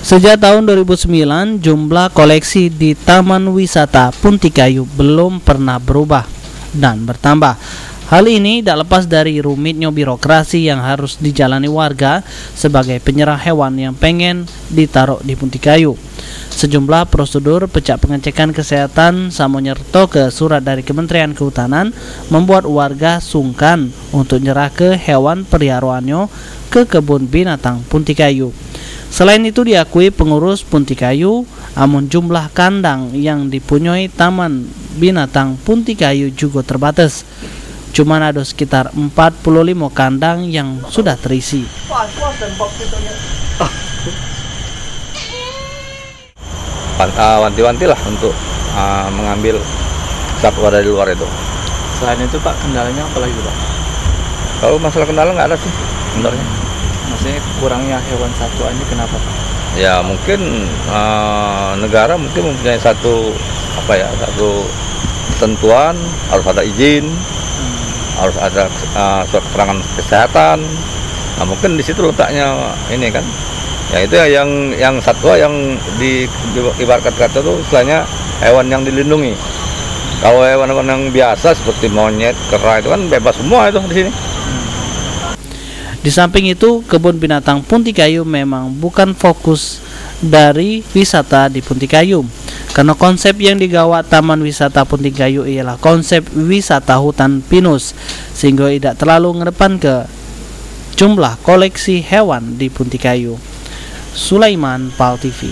Sejak tahun 2009, jumlah koleksi di Taman Wisata Puntikayu belum pernah berubah dan bertambah. Hal ini tak lepas dari rumitnya birokrasi yang harus dijalani warga sebagai penyerah hewan yang pengen ditaruh di Puntikayu. Sejumlah prosedur pecah pengecekan kesehatan sama nyerto ke surat dari Kementerian Kehutanan membuat warga sungkan untuk nyerah ke hewan peliharaannya ke kebun binatang Puntikayu. Selain itu diakui pengurus Puntikayu, amun jumlah kandang yang dipunyai Taman Binatang Puntikayu juga terbatas. Cuma ada sekitar 45 kandang yang sudah terisi. Wanti-wanti lah untuk mengambil satwa dari luar itu. Selain itu Pak, kendalanya apa lagi Pak? Kalau masalah kendala nggak ada sih sebenarnya. Maksudnya kurangnya hewan satwa ini kenapa Pak? Ya mungkin negara mungkin mempunyai satu ketentuan, harus ada izin, harus ada surat keterangan kesehatan. Nah mungkin di situ letaknya ini kan. Ya itu yang satwa yang ibarat kata itu istilahnya hewan yang dilindungi. Kalau hewan-hewan yang biasa seperti monyet, kera itu kan bebas semua itu di sini. Di samping itu, kebun binatang Puntikayu memang bukan fokus dari wisata di Puntikayu. Karena konsep yang digawa Taman Wisata Puntikayu ialah konsep wisata hutan pinus, sehingga tidak terlalu ngedepan ke jumlah koleksi hewan di Puntikayu. Sulaiman, PAL TV.